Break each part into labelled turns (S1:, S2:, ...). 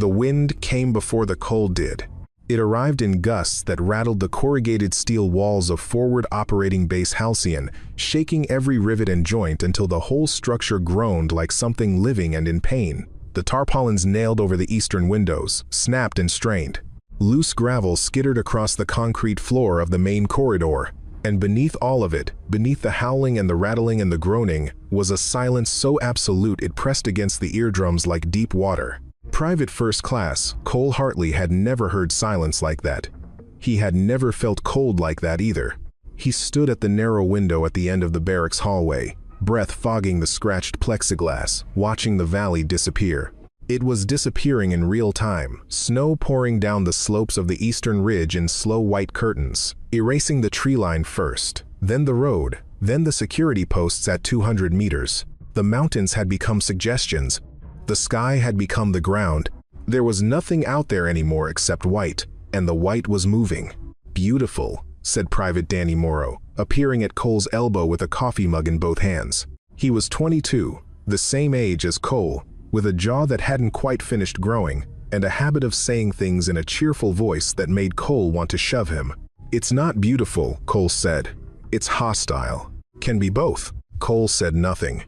S1: The wind came before the cold did. It arrived in gusts that rattled the corrugated steel walls of forward operating base Halcyon, shaking every rivet and joint until the whole structure groaned like something living and in pain. The tarpaulins nailed over the eastern windows snapped and strained. Loose gravel skittered across the concrete floor of the main corridor, and beneath all of it, beneath the howling and the rattling and the groaning, was a silence so absolute it pressed against the eardrums like deep water. Private First Class, Cole Hartley had never heard silence like that. He had never felt cold like that either. He stood at the narrow window at the end of the barracks hallway, breath fogging the scratched plexiglass, watching the valley disappear. It was disappearing in real time, snow pouring down the slopes of the eastern ridge in slow white curtains, erasing the tree line first, then the road, then the security posts at 200 meters. The mountains had become suggestions. The sky had become the ground. There was nothing out there anymore except white, and the white was moving. "Beautiful," said Private Danny Morrow, appearing at Cole's elbow with a coffee mug in both hands. He was 22, the same age as Cole, with a jaw that hadn't quite finished growing, and a habit of saying things in a cheerful voice that made Cole want to shove him. "It's not beautiful," Cole said. "It's hostile." "Can be both." Cole said nothing.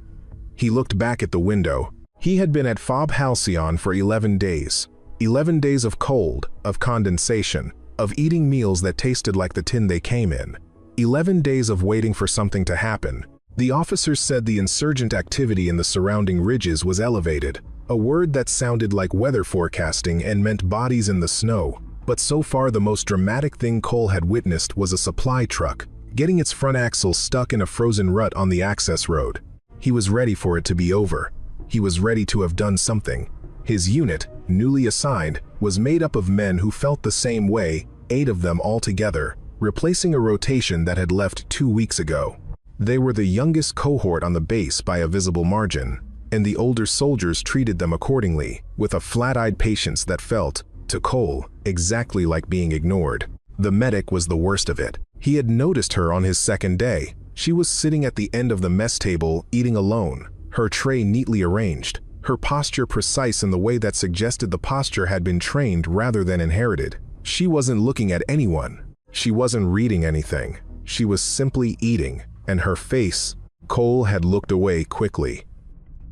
S1: He looked back at the window. He had been at Fob Halcyon for 11 days. 11 days of cold, of condensation, of eating meals that tasted like the tin they came in. 11 days of waiting for something to happen. The officers said the insurgent activity in the surrounding ridges was elevated, a word that sounded like weather forecasting and meant bodies in the snow. But so far the most dramatic thing Cole had witnessed was a supply truck, getting its front axle stuck in a frozen rut on the access road. He was ready for it to be over. He was ready to have done something. His unit, newly assigned, was made up of men who felt the same way, 8 of them all together, replacing a rotation that had left 2 weeks ago. They were the youngest cohort on the base by a visible margin, and the older soldiers treated them accordingly, with a flat-eyed patience that felt, to Cole, exactly like being ignored. The medic was the worst of it. He had noticed her on his second day. She was sitting at the end of the mess table, eating alone, her tray neatly arranged, her posture precise in the way that suggested the posture had been trained rather than inherited. She wasn't looking at anyone. She wasn't reading anything. She was simply eating, and her face, Cole had looked away quickly.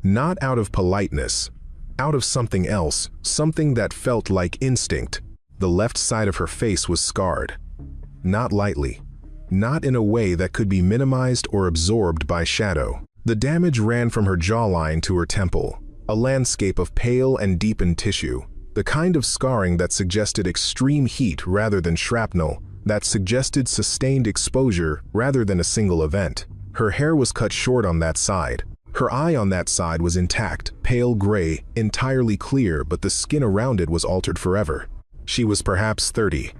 S1: Not out of politeness, out of something else, something that felt like instinct. The left side of her face was scarred. Not lightly. Not in a way that could be minimized or absorbed by shadow. The damage ran from her jawline to her temple, a landscape of pale and deepened tissue, the kind of scarring that suggested extreme heat rather than shrapnel, that suggested sustained exposure rather than a single event. Her hair was cut short on that side. Her eye on that side was intact, pale gray, entirely clear, but the skin around it was altered forever. She was perhaps 30.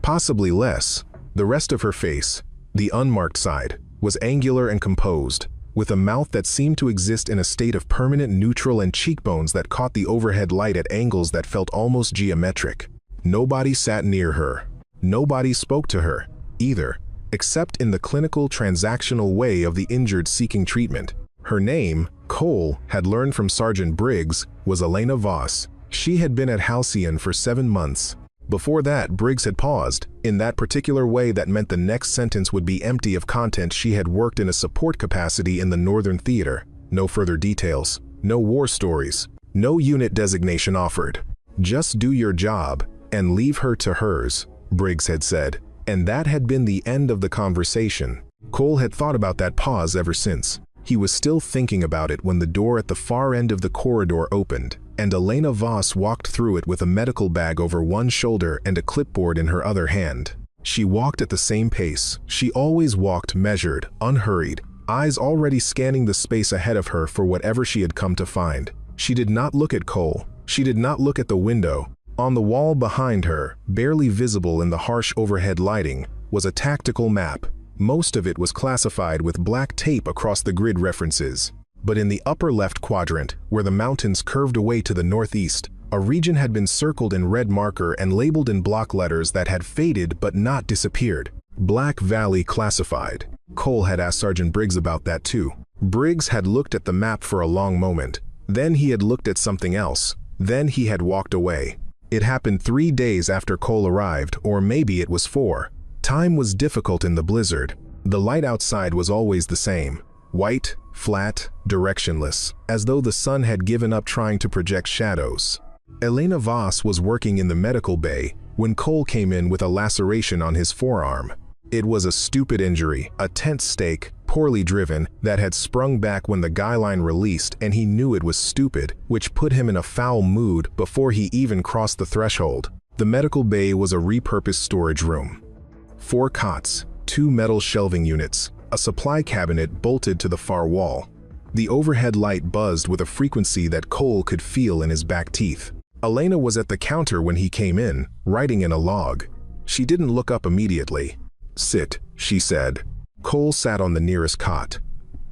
S1: Possibly less. The rest of her face, the unmarked side, was angular and composed, with a mouth that seemed to exist in a state of permanent neutral and cheekbones that caught the overhead light at angles that felt almost geometric. Nobody sat near her. Nobody spoke to her, either, except in the clinical transactional way of the injured seeking treatment. Her name, Cole had learned from Sergeant Briggs, was Elena Voss. She had been at Halcyon for 7 months. Before that, Briggs had paused, in that particular way that meant the next sentence would be empty of content. She had worked in a support capacity in the Northern Theater. No further details. No war stories. No unit designation offered. Just do your job, and leave her to hers, Briggs had said. And that had been the end of the conversation. Cole had thought about that pause ever since. He was still thinking about it when the door at the far end of the corridor opened, and Elena Voss walked through it with a medical bag over one shoulder and a clipboard in her other hand. She walked at the same pace. She always walked measured, unhurried, eyes already scanning the space ahead of her for whatever she had come to find. She did not look at Cole. She did not look at the window. On the wall behind her, barely visible in the harsh overhead lighting, was a tactical map. Most of it was classified with black tape across the grid references. But in the upper left quadrant, where the mountains curved away to the northeast, a region had been circled in red marker and labeled in block letters that had faded but not disappeared. Black Valley Classified. Cole had asked Sergeant Briggs about that too. Briggs had looked at the map for a long moment. Then he had looked at something else, Then he had walked away. It happened 3 days after Cole arrived, or maybe it was 4. Time was difficult in the blizzard. The light outside was always the same. White, flat, directionless, as though the sun had given up trying to project shadows. Elena Voss was working in the medical bay when Cole came in with a laceration on his forearm. It was a stupid injury, a tent stake, poorly driven, that had sprung back when the guy line released, and he knew it was stupid, which put him in a foul mood before he even crossed the threshold. The medical bay was a repurposed storage room. 4 cots, 2 metal shelving units, a supply cabinet bolted to the far wall. The overhead light buzzed with a frequency that Cole could feel in his back teeth. Elena was at the counter when he came in, writing in a log. She didn't look up immediately. "Sit," she said. Cole sat on the nearest cot.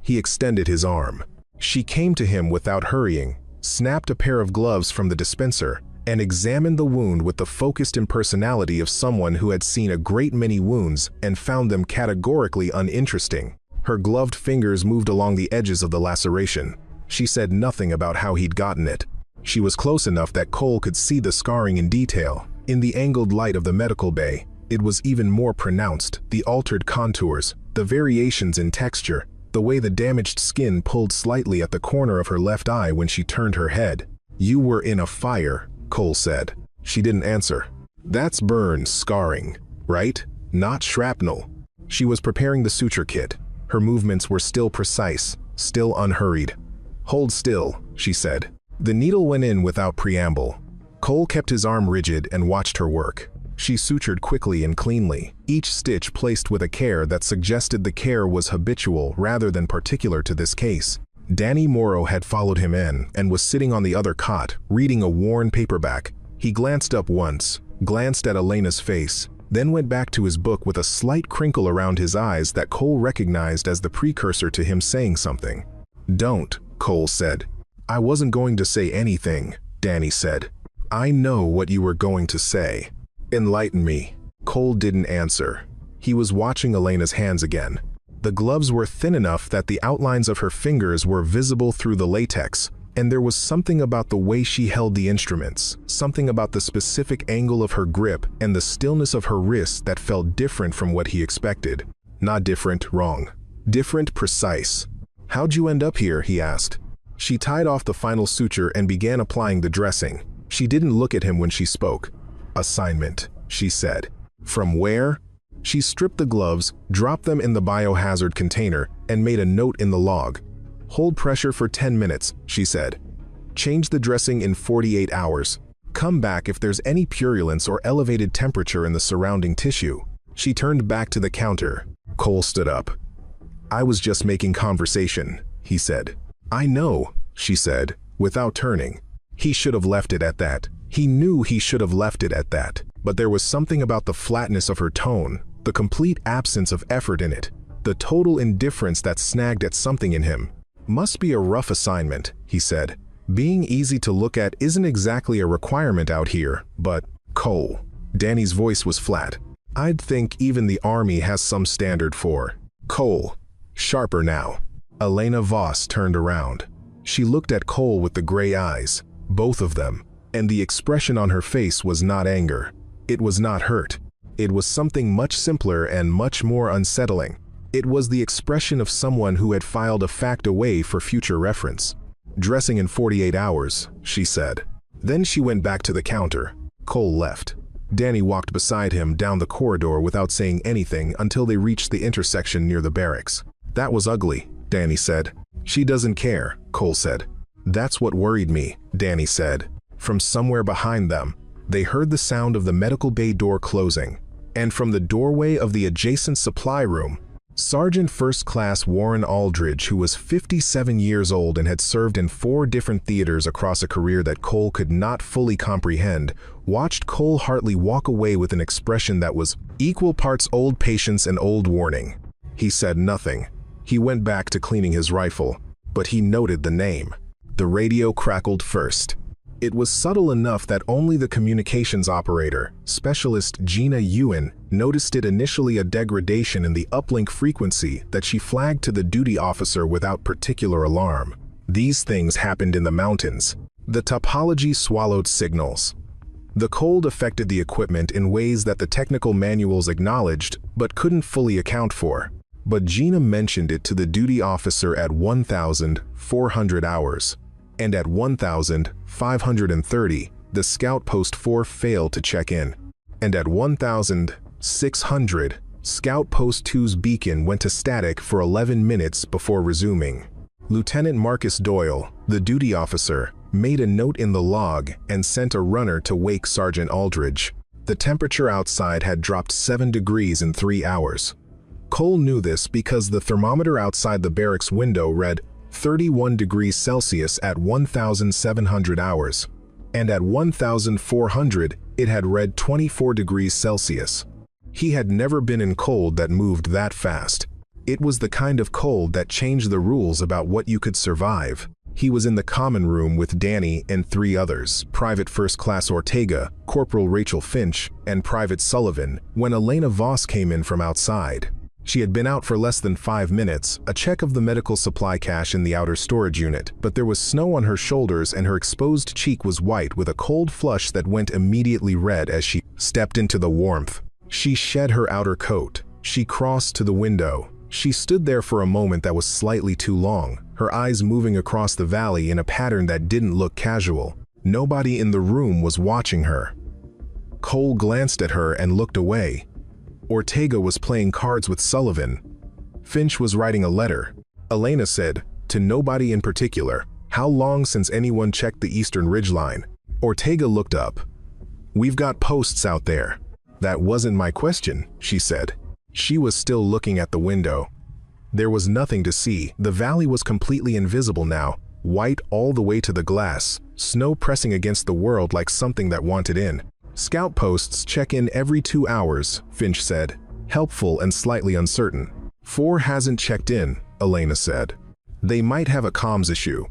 S1: He extended his arm. She came to him without hurrying, snapped a pair of gloves from the dispenser, and examined the wound with the focused impersonality of someone who had seen a great many wounds and found them categorically uninteresting. Her gloved fingers moved along the edges of the laceration. She said nothing about how he'd gotten it. She was close enough that Cole could see the scarring in detail. In the angled light of the medical bay, it was even more pronounced, the altered contours, the variations in texture, the way the damaged skin pulled slightly at the corner of her left eye when she turned her head. "You were in a fire," Cole said. She didn't answer. "That's burns, scarring, right? Not shrapnel." She was preparing the suture kit. Her movements were still precise, still unhurried. "Hold still," she said. The needle went in without preamble. Cole kept his arm rigid and watched her work. She sutured quickly and cleanly, each stitch placed with a care that suggested the care was habitual rather than particular to this case. Danny Morrow had followed him in and was sitting on the other cot, reading a worn paperback. He glanced up once, glanced at Elena's face, then went back to his book with a slight crinkle around his eyes that Cole recognized as the precursor to him saying something. "Don't," Cole said. "I wasn't going to say anything," Danny said. "I know what you were going to say. Enlighten me." Cole didn't answer. He was watching Elena's hands again. The gloves were thin enough that the outlines of her fingers were visible through the latex, and there was something about the way she held the instruments, something about the specific angle of her grip and the stillness of her wrists that felt different from what he expected. Not different, wrong. Different, precise. "How'd you end up here?" he asked. She tied off the final suture and began applying the dressing. She didn't look at him when she spoke. "Assignment," she said. "From where?" She stripped the gloves, dropped them in the biohazard container, and made a note in the log. "Hold pressure for 10 minutes, she said. "Change the dressing in 48 hours. Come back if there's any purulence or elevated temperature in the surrounding tissue." She turned back to the counter. Cole stood up. "I was just making conversation," he said. "I know," she said, without turning. He should have left it at that. He knew he should have left it at that. But there was something about the flatness of her tone, the complete absence of effort in it, the total indifference that snagged at something in him. "Must be a rough assignment," he said. "Being easy to look at isn't exactly a requirement out here, but..." "Cole." Danny's voice was flat. "I'd think even the army has some standard for..." "Cole." Sharper now. Elena Voss turned around. She looked at Cole with the gray eyes, both of them, and the expression on her face was not anger. It was not hurt. It was something much simpler and much more unsettling. It was the expression of someone who had filed a fact away for future reference. "Dressing in 48 hours, she said. Then she went back to the counter. Cole left. Danny walked beside him down the corridor without saying anything until they reached the intersection near the barracks. "That was ugly," Danny said. "She doesn't care," Cole said. "That's what worried me," Danny said. From somewhere behind them, they heard the sound of the medical bay door closing, and from the doorway of the adjacent supply room, Sergeant First Class Warren Aldridge, who was 57 years old and had served in 4 different theaters across a career that Cole could not fully comprehend, watched Cole Hartley walk away with an expression that was equal parts old patience and old warning. He said nothing. He went back to cleaning his rifle, but he noted the name. The radio crackled first. It was subtle enough that only the communications operator, Specialist Gina Ewan, noticed it. Initially a degradation in the uplink frequency that she flagged to the duty officer without particular alarm. These things happened in the mountains. The topology swallowed signals. The cold affected the equipment in ways that the technical manuals acknowledged but couldn't fully account for. But Gina mentioned it to the duty officer at 1,400 hours. And at 1,530, the Scout Post 4 failed to check in. And at 1,600, Scout Post 2's beacon went to static for 11 minutes before resuming. Lieutenant Marcus Doyle, the duty officer, made a note in the log and sent a runner to wake Sergeant Aldridge. The temperature outside had dropped 7 degrees in 3 hours. Cole knew this because the thermometer outside the barracks window read 31 degrees Celsius at 1,700 hours, and at 1,400 it had read 24 degrees Celsius. He had never been in cold that moved that fast. It was the kind of cold that changed the rules about what you could survive. He was in the common room with Danny and 3 others, Private First Class Ortega, Corporal Rachel Finch, and Private Sullivan, when Elena Voss came in from outside. She had been out for less than 5 minutes, a check of the medical supply cache in the outer storage unit, but there was snow on her shoulders and her exposed cheek was white with a cold flush that went immediately red as she stepped into the warmth. She shed her outer coat. She crossed to the window. She stood there for a moment that was slightly too long, her eyes moving across the valley in a pattern that didn't look casual. Nobody in the room was watching her. Cole glanced at her and looked away. Ortega was playing cards with Sullivan. Finch was writing a letter. Elena said, to nobody in particular, how long since anyone checked the eastern ridgeline? Ortega looked up. We've got posts out there. That wasn't my question, she said. She was still looking at the window. There was nothing to see. The valley was completely invisible now, white all the way to the glass, snow pressing against the world like something that wanted in. Scout posts check in every 2 hours, Finch said, helpful and slightly uncertain. 4 hasn't checked in, Elena said. They might have a comms issue,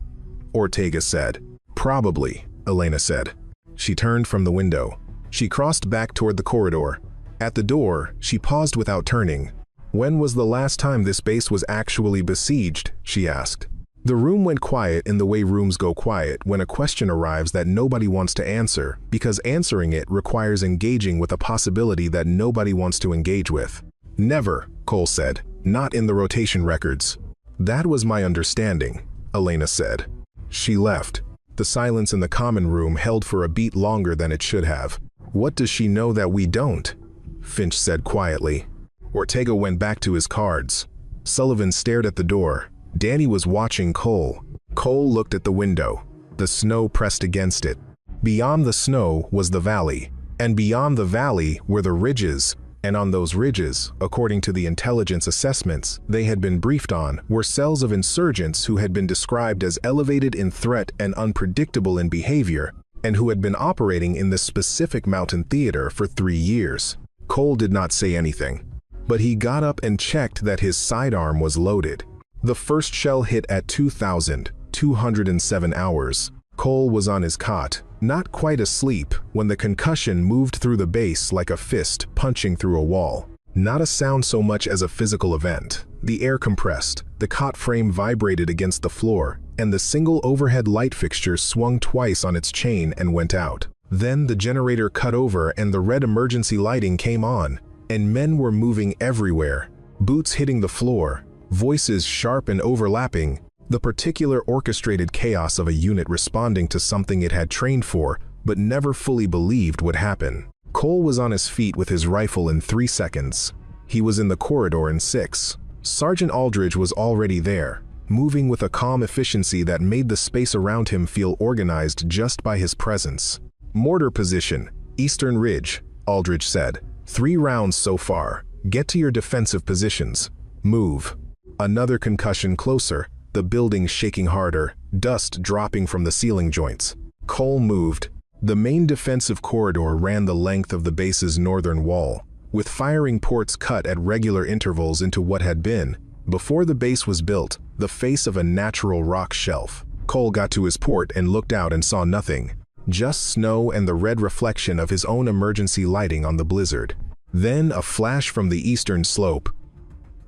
S1: Ortega said. Probably, Elena said. She turned from the window. She crossed back toward the corridor. At the door, she paused without turning. When was the last time this base was actually besieged? She asked. The room went quiet in the way rooms go quiet when a question arrives that nobody wants to answer, because answering it requires engaging with a possibility that nobody wants to engage with. Never, Cole said. Not in the rotation records. That was my understanding, Elena said. She left. The silence in the common room held for a beat longer than it should have. What does she know that we don't? Finch said quietly. Ortega went back to his cards. Sullivan stared at the door. Danny was watching Cole. Cole looked at the window. The snow pressed against it. Beyond the snow was the valley, and beyond the valley were the ridges, and on those ridges, according to the intelligence assessments they had been briefed on, were cells of insurgents who had been described as elevated in threat and unpredictable in behavior, and who had been operating in this specific mountain theater for 3 years. Cole did not say anything, but he got up and checked that his sidearm was loaded. The first shell hit at 2,207 hours. Cole was on his cot, not quite asleep, when the concussion moved through the base like a fist punching through a wall. Not a sound so much as a physical event. The air compressed, the cot frame vibrated against the floor, and the single overhead light fixture swung twice on its chain and went out. Then the generator cut over and the red emergency lighting came on, and men were moving everywhere, boots hitting the floor, voices sharp and overlapping, the particular orchestrated chaos of a unit responding to something it had trained for but never fully believed would happen. Cole was on his feet with his rifle in 3 seconds. He was in the corridor in 6. Sergeant Aldridge was already there, moving with a calm efficiency that made the space around him feel organized just by his presence. Mortar position, Eastern Ridge, Aldridge said. 3 rounds so far. Get to your defensive positions. Move. Another concussion closer, the building shaking harder, dust dropping from the ceiling joints. Cole moved. The main defensive corridor ran the length of the base's northern wall, with firing ports cut at regular intervals into what had been, before the base was built, the face of a natural rock shelf. Cole got to his port and looked out and saw nothing. Just snow and the red reflection of his own emergency lighting on the blizzard. Then a flash from the eastern slope.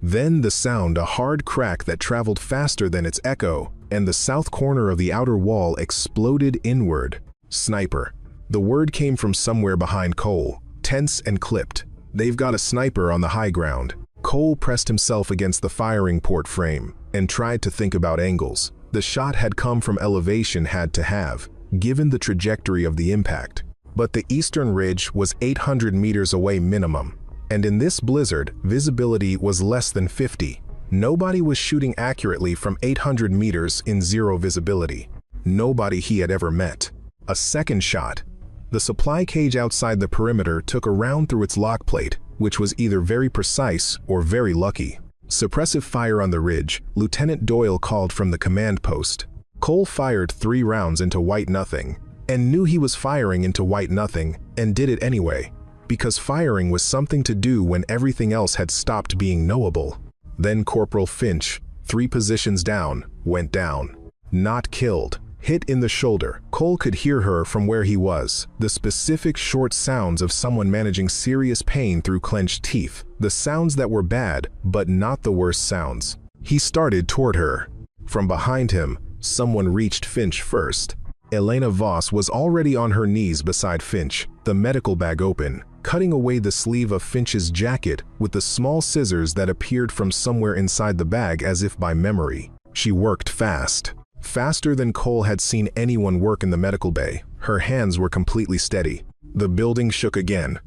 S1: Then the sound, a hard crack that traveled faster than its echo, and the south corner of the outer wall exploded inward. Sniper. The word came from somewhere behind Cole, tense and clipped. They've got a sniper on the high ground. Cole pressed himself against the firing port frame and tried to think about angles. The shot had come from elevation, had to have, given the trajectory of the impact. But the eastern ridge was 800 meters away minimum, and in this blizzard, visibility was less than 50. Nobody was shooting accurately from 800 meters in zero visibility. Nobody he had ever met. A second shot. The supply cage outside the perimeter took a round through its lock plate, which was either very precise or very lucky. Suppressive fire on the ridge, Lieutenant Doyle called from the command post. Cole fired 3 rounds into white nothing, and knew he was firing into white nothing, and did it anyway, because firing was something to do when everything else had stopped being knowable. Then Corporal Finch, 3 positions down, went down. Not killed. Hit in the shoulder. Cole could hear her from where he was. The specific short sounds of someone managing serious pain through clenched teeth. The sounds that were bad, but not the worst sounds. He started toward her. From behind him, someone reached Finch first. Elena Voss was already on her knees beside Finch, the medical bag open, cutting away the sleeve of Finch's jacket with the small scissors that appeared from somewhere inside the bag as if by memory. She worked fast. Faster than Cole had seen anyone work in the medical bay. Her hands were completely steady. The building shook again.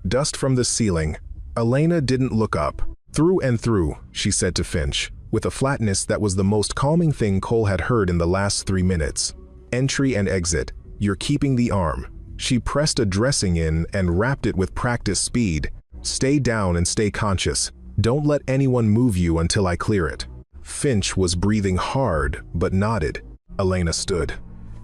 S1: Dust from the ceiling. Elena didn't look up. Through and through, she said to Finch, with a flatness that was the most calming thing Cole had heard in the last 3 minutes. Entry and exit. You're keeping the arm. She pressed a dressing in and wrapped it with practice speed. Stay down and stay conscious. Don't let anyone move you until I clear it. Finch was breathing hard, but nodded. Elena stood.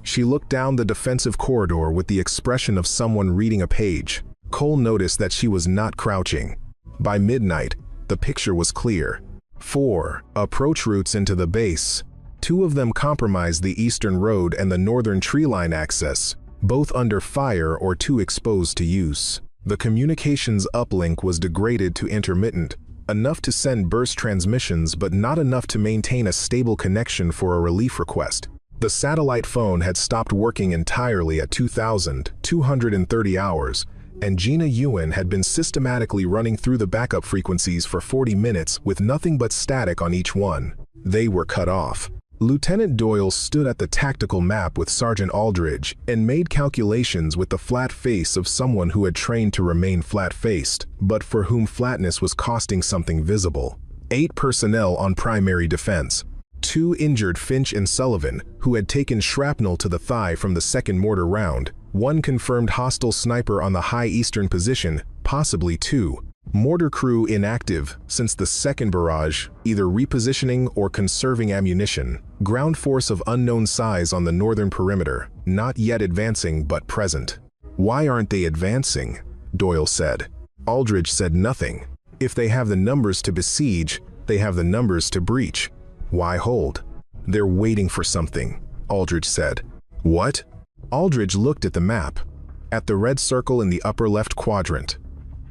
S1: She looked down the defensive corridor with the expression of someone reading a page. Cole noticed that she was not crouching. By midnight, the picture was clear. 4 approach routes into the base. 2 of them compromised the eastern road and the northern tree line access, both under fire or too exposed to use. The communications uplink was degraded to intermittent, enough to send burst transmissions but not enough to maintain a stable connection for a relief request. The satellite phone had stopped working entirely at 2,230 hours, and Gina Ewan had been systematically running through the backup frequencies for 40 minutes with nothing but static on each one. They were cut off. Lieutenant Doyle stood at the tactical map with Sergeant Aldridge and made calculations with the flat face of someone who had trained to remain flat-faced, but for whom flatness was costing something visible. 8 personnel on primary defense. 2 injured Finch and Sullivan, who had taken shrapnel to the thigh from the second mortar round. 1 confirmed hostile sniper on the high eastern position, possibly 2. Mortar crew inactive since the second barrage, either repositioning or conserving ammunition. Ground force of unknown size on the northern perimeter, not yet advancing but present. Why aren't they advancing? Doyle said. Aldridge said nothing. If they have the numbers to besiege, they have the numbers to breach. Why hold? They're waiting for something, Aldridge said. What? Aldridge looked at the map, at the red circle in the upper left quadrant,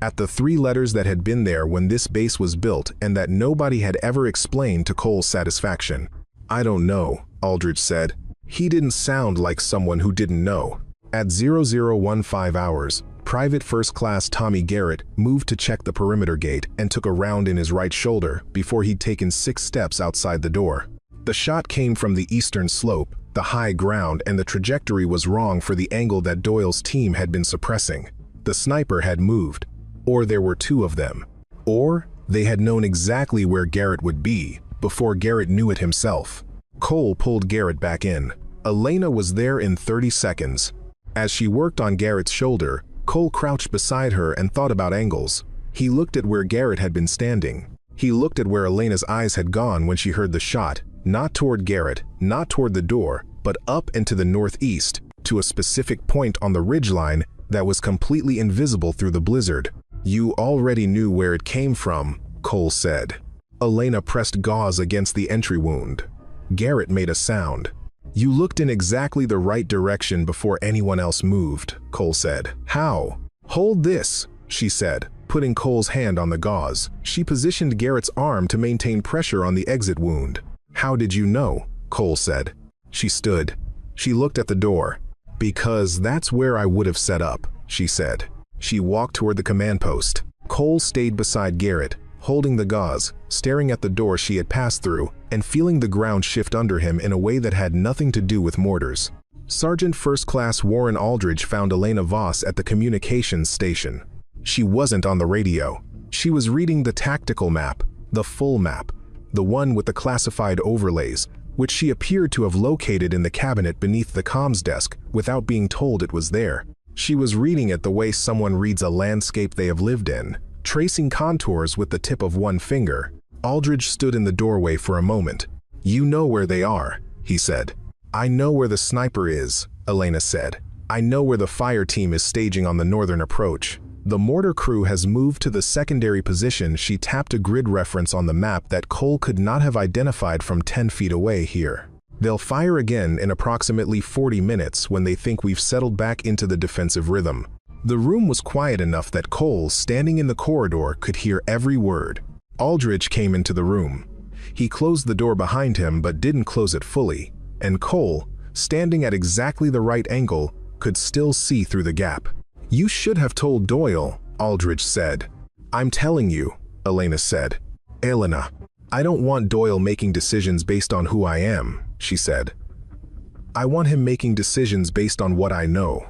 S1: at the 3 letters that had been there when this base was built and that nobody had ever explained to Cole's satisfaction. I don't know, Aldridge said. He didn't sound like someone who didn't know. At 0015 hours, Private First Class Tommy Garrett moved to check the perimeter gate and took a round in his right shoulder before he'd taken 6 steps outside the door. The shot came from the eastern slope, the high ground, and the trajectory was wrong for the angle that Doyle's team had been suppressing. The sniper had moved. Or there were 2 of them. Or they had known exactly where Garrett would be before Garrett knew it himself. Cole pulled Garrett back in. Elena was there in 30 seconds. As she worked on Garrett's shoulder, Cole crouched beside her and thought about angles. He looked at where Garrett had been standing. He looked at where Elena's eyes had gone when she heard the shot, not toward Garrett, not toward the door, but up and to the northeast, to a specific point on the ridgeline that was completely invisible through the blizzard. You already knew where it came from, Cole said. Elena pressed gauze against the entry wound. Garrett made a sound. You looked in exactly the right direction before anyone else moved, Cole said. How? Hold this, she said, putting Cole's hand on the gauze. She positioned Garrett's arm to maintain pressure on the exit wound. "How did you know?" Cole said. She stood. She looked at the door. "Because that's where I would have set up," she said. She walked toward the command post. Cole stayed beside Garrett, holding the gauze, staring at the door she had passed through, and feeling the ground shift under him in a way that had nothing to do with mortars. Sergeant First Class Warren Aldridge found Elena Voss at the communications station. She wasn't on the radio. She was reading the tactical map, the full map, the one with the classified overlays, which she appeared to have located in the cabinet beneath the comms desk without being told it was there. She was reading it the way someone reads a landscape they have lived in, tracing contours with the tip of one finger. Aldridge stood in the doorway for a moment. "You know where they are," he said. "I know where the sniper is," Elena said. "I know where the fire team is staging on the northern approach. The mortar crew has moved to the secondary position." She tapped a grid reference on the map that Cole could not have identified from 10 feet away here. "They'll fire again in approximately 40 minutes when they think we've settled back into the defensive rhythm." The room was quiet enough that Cole, standing in the corridor, could hear every word. Aldridge came into the room. He closed the door behind him but didn't close it fully, and Cole, standing at exactly the right angle, could still see through the gap. "You should have told Doyle," Aldridge said. "I'm telling you," Elena said. "Elena, I don't want Doyle making decisions based on who I am," she said. "I want him making decisions based on what I know.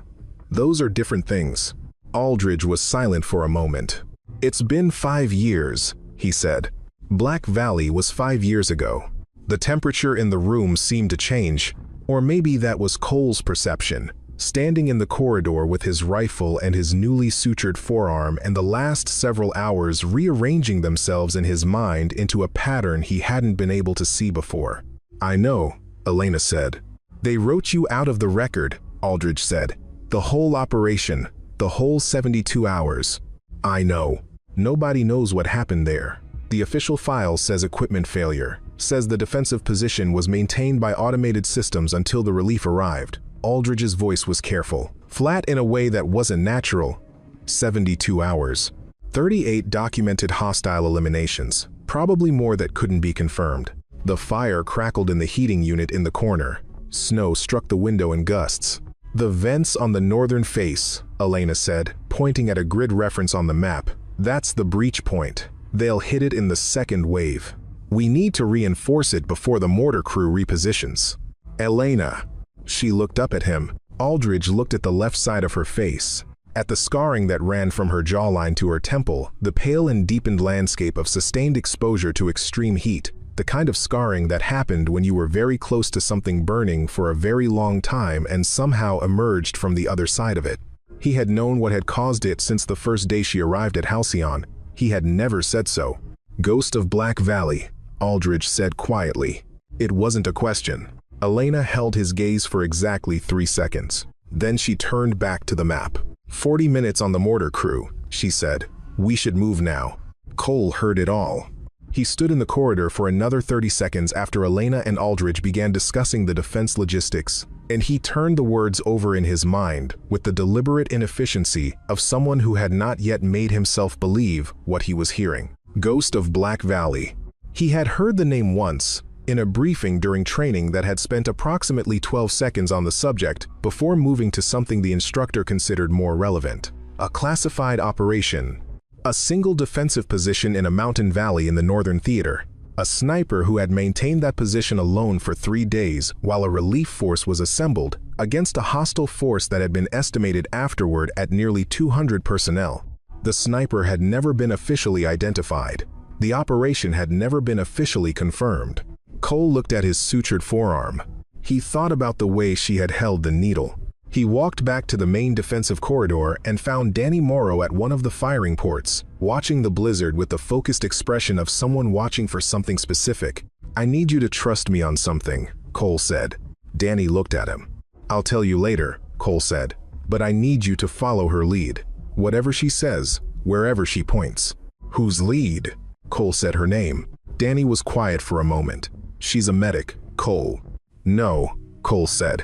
S1: Those are different things." Aldridge was silent for a moment. "It's been 5 years," he said. "Black Valley was 5 years ago." The temperature in the room seemed to change, or maybe that was Cole's perception. Standing in the corridor with his rifle and his newly sutured forearm, and the last several hours rearranging themselves in his mind into a pattern he hadn't been able to see before. "I know," Elena said. "They wrote you out of the record," Aldridge said. "The whole operation, the whole 72 hours. I know. Nobody knows what happened there. The official file says equipment failure, says the defensive position was maintained by automated systems until the relief arrived." Aldridge's voice was careful, flat in a way that wasn't natural. 72 hours. 38 documented hostile eliminations, probably more that couldn't be confirmed. The fire crackled in the heating unit in the corner. Snow struck the window in gusts. "The vents on the northern face," Elena said, pointing at a grid reference on the map. "That's the breach point. They'll hit it in the second wave. We need to reinforce it before the mortar crew repositions." "Elena." She looked up at him. Aldridge looked at the left side of her face, at the scarring that ran from her jawline to her temple, the pale and deepened landscape of sustained exposure to extreme heat, the kind of scarring that happened when you were very close to something burning for a very long time and somehow emerged from the other side of it. He had known what had caused it since the first day she arrived at Halcyon. He had never said so. "Ghost of Black Valley," Aldridge said quietly. It wasn't a question. Elena held his gaze for exactly 3 seconds. Then she turned back to the map. 40 minutes on the mortar crew," she said. "We should move now." Cole heard it all. He stood in the corridor for another 30 seconds after Elena and Aldridge began discussing the defense logistics, and he turned the words over in his mind with the deliberate inefficiency of someone who had not yet made himself believe what he was hearing. Ghost of Black Valley. He had heard the name once, in a briefing during training that had spent approximately 12 seconds on the subject before moving to something the instructor considered more relevant. A classified operation. A single defensive position in a mountain valley in the northern theater. A sniper who had maintained that position alone for 3 days while a relief force was assembled against a hostile force that had been estimated afterward at nearly 200 personnel. The sniper had never been officially identified. The operation had never been officially confirmed. Cole looked at his sutured forearm. He thought about the way she had held the needle. He walked back to the main defensive corridor and found Danny Morrow at one of the firing ports, watching the blizzard with the focused expression of someone watching for something specific. "I need you to trust me on something," Cole said. Danny looked at him. "I'll tell you later," Cole said, "but I need you to follow her lead. Whatever she says, wherever she points." "Whose lead?" Cole said her name. Danny was quiet for a moment. "She's a medic, Cole." "No," Cole said.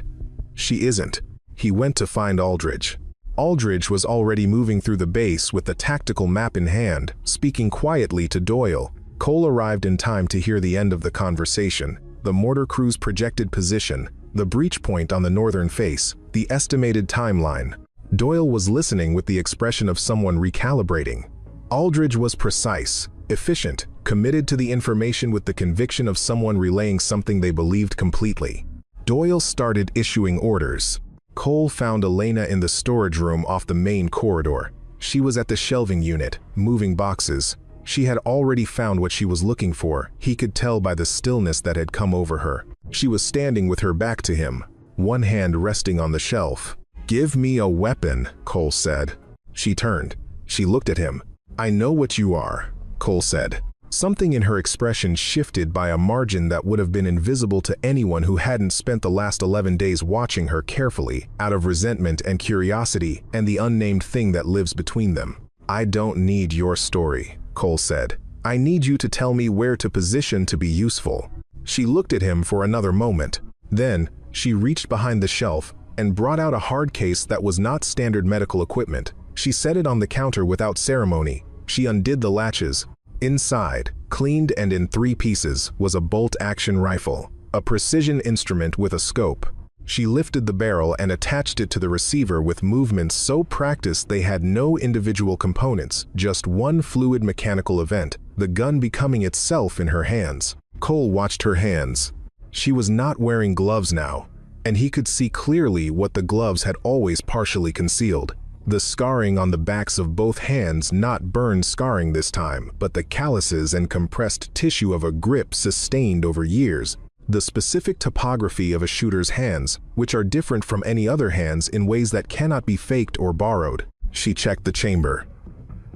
S1: "She isn't." He went to find Aldridge. Aldridge was already moving through the base with the tactical map in hand, speaking quietly to Doyle. Cole arrived in time to hear the end of the conversation, the mortar crew's projected position, the breach point on the northern face, the estimated timeline. Doyle was listening with the expression of someone recalibrating. Aldridge was precise, efficient, committed to the information with the conviction of someone relaying something they believed completely. Doyle started issuing orders. Cole found Elena in the storage room off the main corridor. She was at the shelving unit, moving boxes. She had already found what she was looking for. He could tell by the stillness that had come over her. She was standing with her back to him, one hand resting on the shelf. "Give me a weapon," Cole said. She turned. She looked at him. "I know what you are," Cole said. Something in her expression shifted by a margin that would have been invisible to anyone who hadn't spent the last 11 days watching her carefully, out of resentment and curiosity and the unnamed thing that lives between them. "I don't need your story," Cole said. "I need you to tell me where to position to be useful." She looked at him for another moment. Then, she reached behind the shelf and brought out a hard case that was not standard medical equipment. She set it on the counter without ceremony. She undid the latches. Inside, cleaned and in 3 pieces, was a bolt-action rifle, a precision instrument with a scope. She lifted the barrel and attached it to the receiver with movements so practiced they had no individual components, just one fluid mechanical event, the gun becoming itself in her hands. Cole watched her hands. She was not wearing gloves now, and he could see clearly what the gloves had always partially concealed. The scarring on the backs of both hands, not burn scarring this time, but the calluses and compressed tissue of a grip sustained over years. The specific topography of a shooter's hands, which are different from any other hands in ways that cannot be faked or borrowed. She checked the chamber.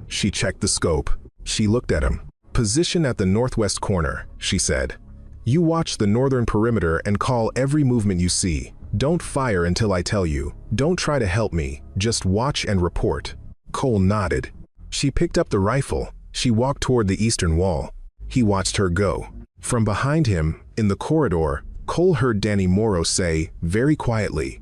S1: She checked the scope. She looked at him. "Position at the northwest corner," she said. "You watch the northern perimeter and call every movement you see. Don't fire until I tell you. Don't try to help me. Just watch and report." Cole nodded. She picked up the rifle. She walked toward the eastern wall. He watched her go. From behind him, in the corridor, Cole heard Danny Morrow say, very quietly,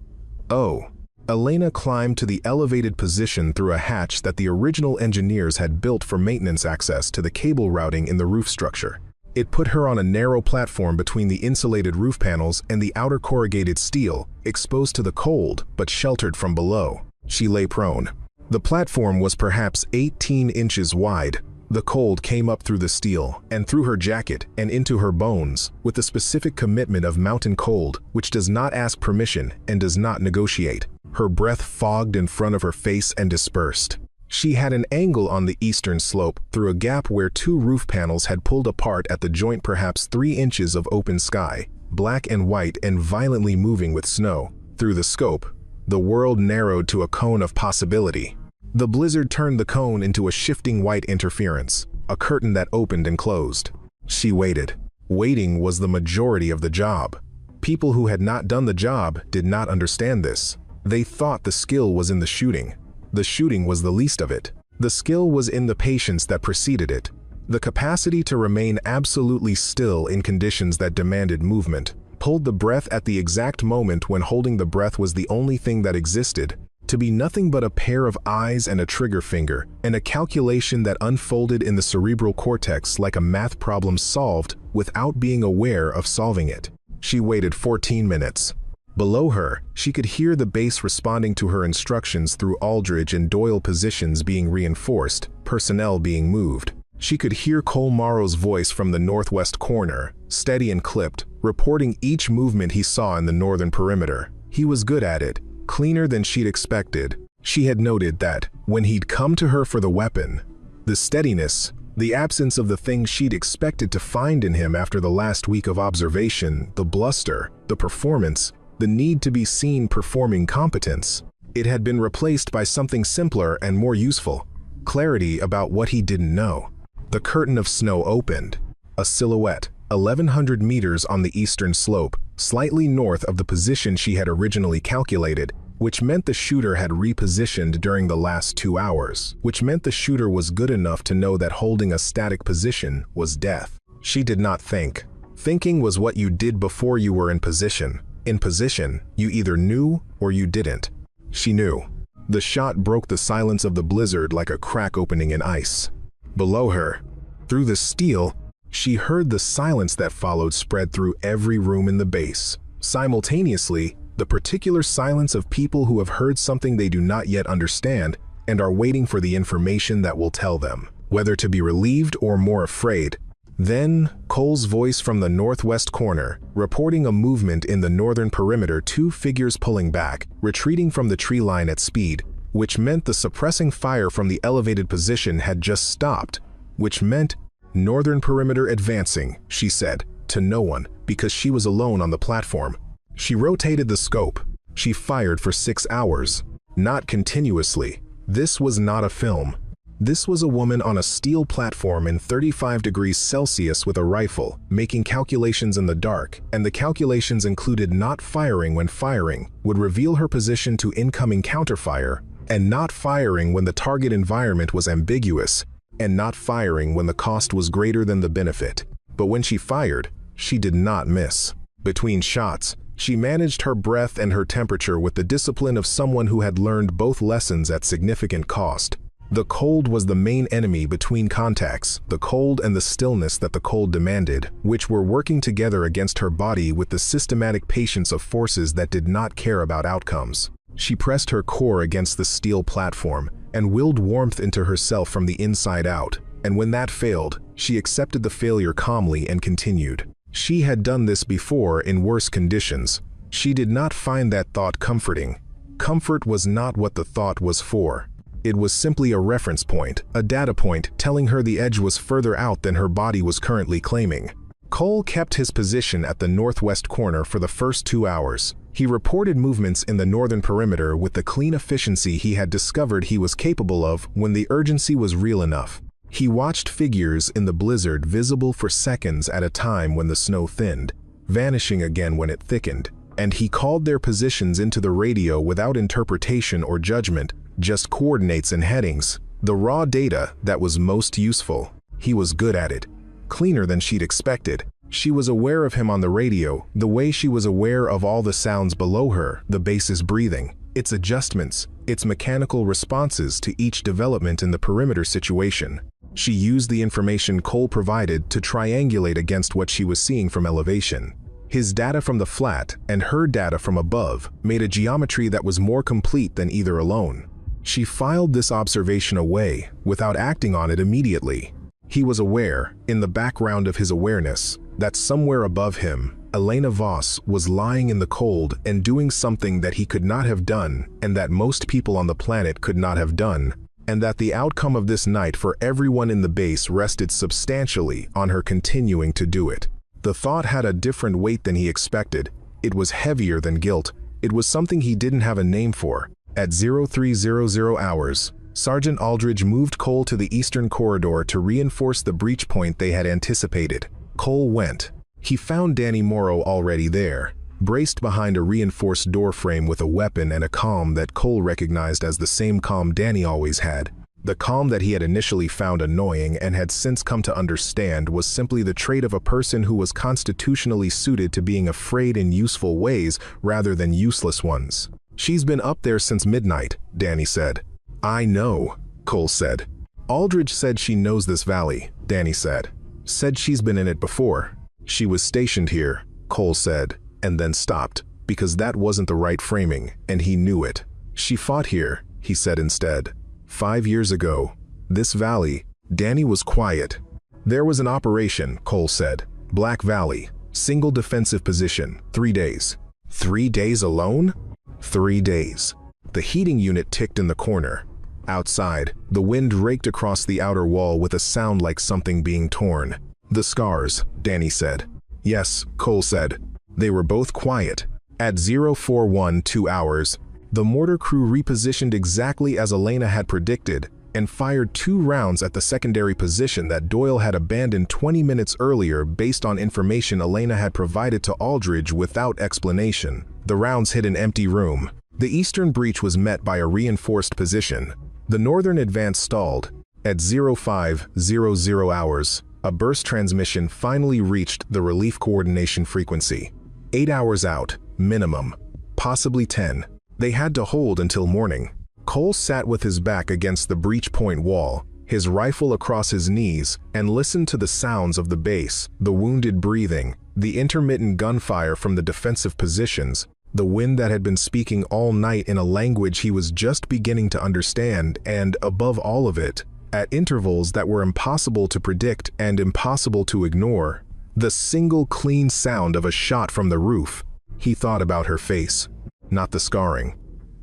S1: "Oh." Elena climbed to the elevated position through a hatch that the original engineers had built for maintenance access to the cable routing in the roof structure. It put her on a narrow platform between the insulated roof panels and the outer corrugated steel, exposed to the cold but sheltered from below. She lay prone. The platform was perhaps 18 inches wide. The cold came up through the steel and through her jacket and into her bones, with the specific commitment of mountain cold, which does not ask permission and does not negotiate. Her breath fogged in front of her face and dispersed. She had an angle on the eastern slope through a gap where 2 roof panels had pulled apart at the joint, perhaps 3 inches of open sky, black and white and violently moving with snow. Through the scope, the world narrowed to a cone of possibility. The blizzard turned the cone into a shifting white interference, a curtain that opened and closed. She waited. Waiting was the majority of the job. People who had not done the job did not understand this. They thought the skill was in the shooting. The shooting was the least of it. The skill was in the patience that preceded it. The capacity to remain absolutely still in conditions that demanded movement. Pulled the breath at the exact moment when holding the breath was the only thing that existed. To be nothing but a pair of eyes and a trigger finger, and a calculation that unfolded in the cerebral cortex like a math problem solved without being aware of solving it. She waited 14 minutes. Below her, she could hear the base responding to her instructions through Aldridge and Doyle positions being reinforced, personnel being moved. She could hear Cole Morrow's voice from the northwest corner, steady and clipped, reporting each movement he saw in the northern perimeter. He was good at it, cleaner than she'd expected. She had noted that, when he'd come to her for the weapon, the steadiness, the absence of the thing she'd expected to find in him after the last week of observation, the bluster, the performance, the need to be seen performing competence. It had been replaced by something simpler and more useful, clarity about what he didn't know. The curtain of snow opened. A silhouette, 1,100 meters on the eastern slope, slightly north of the position she had originally calculated, which meant the shooter had repositioned during the last 2 hours, which meant the shooter was good enough to know that holding a static position was death. She did not think. Thinking was what you did before you were in position. In position, you either knew or you didn't. She knew. The shot broke the silence of the blizzard like a crack opening in ice. Below her, through the steel, she heard the silence that followed spread through every room in the base. Simultaneously, the particular silence of people who have heard something they do not yet understand and are waiting for the information that will tell them, whether to be relieved or more afraid. Then, Cole's voice from the northwest corner, reporting a movement in the northern perimeter, 2 figures pulling back, retreating from the tree line at speed, which meant the suppressing fire from the elevated position had just stopped, which meant northern perimeter advancing, she said, to no one, because she was alone on the platform. She rotated the scope. She fired for 6 hours. Not continuously. This was not a film. This was a woman on a steel platform in 35 degrees Celsius with a rifle, making calculations in the dark, and the calculations included not firing when firing would reveal her position to incoming counterfire, and not firing when the target environment was ambiguous, and not firing when the cost was greater than the benefit. But when she fired, she did not miss. Between shots, she managed her breath and her temperature with the discipline of someone who had learned both lessons at significant cost. The cold was the main enemy between contacts, the cold and the stillness that the cold demanded, which were working together against her body with the systematic patience of forces that did not care about outcomes. She pressed her core against the steel platform and willed warmth into herself from the inside out, and when that failed, she accepted the failure calmly and continued. She had done this before in worse conditions. She did not find that thought comforting. Comfort was not what the thought was for. It was simply a reference point, a data point telling her the edge was further out than her body was currently claiming. Cole kept his position at the northwest corner for the first 2 hours. He reported movements in the northern perimeter with the clean efficiency he had discovered he was capable of when the urgency was real enough. He watched figures in the blizzard visible for seconds at a time when the snow thinned, vanishing again when it thickened, and he called their positions into the radio without interpretation or judgment, just coordinates and headings, the raw data that was most useful. He was good at it, cleaner than she'd expected. She was aware of him on the radio, the way she was aware of all the sounds below her, the base's breathing, its adjustments, its mechanical responses to each development in the perimeter situation. She used the information Cole provided to triangulate against what she was seeing from elevation. His data from the flat and her data from above made a geometry that was more complete than either alone. She filed this observation away without acting on it immediately. He was aware, in the background of his awareness, that somewhere above him, Elena Voss was lying in the cold and doing something that he could not have done and that most people on the planet could not have done, and that the outcome of this night for everyone in the base rested substantially on her continuing to do it. The thought had a different weight than he expected. It was heavier than guilt. It was something he didn't have a name for. At 0300 hours, Sergeant Aldridge moved Cole to the eastern corridor to reinforce the breach point they had anticipated. Cole went. He found Danny Morrow already there, braced behind a reinforced doorframe with a weapon and a comm that Cole recognized as the same comm Danny always had. The comm that he had initially found annoying and had since come to understand was simply the trait of a person who was constitutionally suited to being afraid in useful ways rather than useless ones. "She's been up there since midnight," Danny said. "I know," Cole said. "Aldridge said she knows this valley," Danny said. "Said she's been in it before." "She was stationed here," Cole said, and then stopped, because that wasn't the right framing, and he knew it. "She fought here," he said instead. 5 years ago. This valley." Danny was quiet. "There was an operation," Cole said. "Black Valley. Single defensive position. 3 days." 3 days alone? 3 days. The heating unit ticked in the corner. Outside, the wind raked across the outer wall with a sound like something being torn. "The scars," Danny said. "Yes," Cole said. They were both quiet. At 0412 hours, the mortar crew repositioned exactly as Elena had predicted and fired 2 rounds at the secondary position that Doyle had abandoned 20 minutes earlier based on information Elena had provided to Aldridge without explanation. The rounds hit an empty room. The eastern breach was met by a reinforced position. The northern advance stalled. At 0500 hours, a burst transmission finally reached the relief coordination frequency. 8 hours out, minimum. Possibly 10. They had to hold until morning. Cole sat with his back against the breach point wall, his rifle across his knees, and listened to the sounds of the base, the wounded breathing, the intermittent gunfire from the defensive positions, the wind that had been speaking all night in a language he was just beginning to understand, and, above all of it, at intervals that were impossible to predict and impossible to ignore, the single clean sound of a shot from the roof. He thought about her face, not the scarring,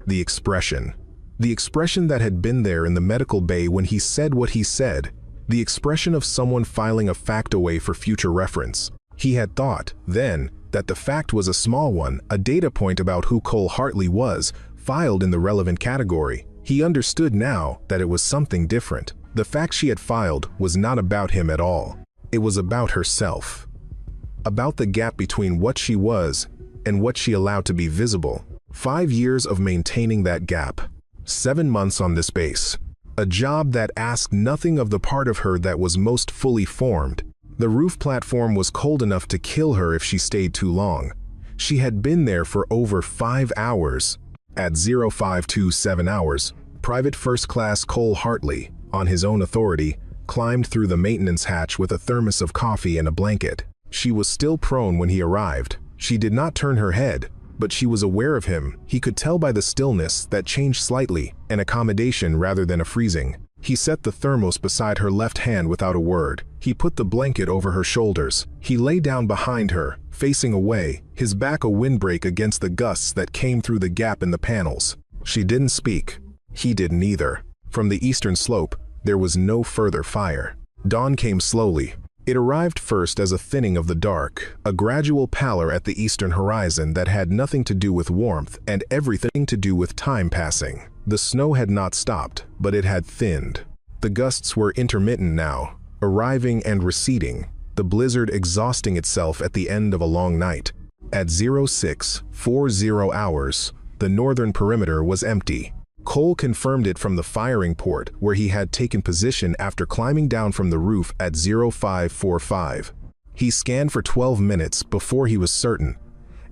S1: the expression. The expression that had been there in the medical bay when he said what he said, the expression of someone filing a fact away for future reference. He had thought, then, that the fact was a small one, a data point about who Cole Hartley was, filed in the relevant category. He understood now that it was something different. The fact she had filed was not about him at all. It was about herself. About the gap between what she was and what she allowed to be visible. 5 years of maintaining that gap. 7 months on this base. A job that asked nothing of the part of her that was most fully formed. The roof platform was cold enough to kill her if she stayed too long. She had been there for over 5 hours. At 0527 hours, Private First Class Cole Hartley, on his own authority, climbed through the maintenance hatch with a thermos of coffee and a blanket. She was still prone when he arrived. She did not turn her head, but she was aware of him. He could tell by the stillness that changed slightly, an accommodation rather than a freezing. He set the thermos beside her left hand without a word. He put the blanket over her shoulders. He lay down behind her, facing away, his back a windbreak against the gusts that came through the gap in the panels. She didn't speak. He didn't either. From the eastern slope, there was no further fire. Dawn came slowly. It arrived first as a thinning of the dark, a gradual pallor at the eastern horizon that had nothing to do with warmth and everything to do with time passing. The snow had not stopped, but it had thinned. The gusts were intermittent now, arriving and receding, the blizzard exhausting itself at the end of a long night. At 0640 hours, the northern perimeter was empty. Cole confirmed it from the firing port where he had taken position after climbing down from the roof at 0545. He scanned for 12 minutes before he was certain,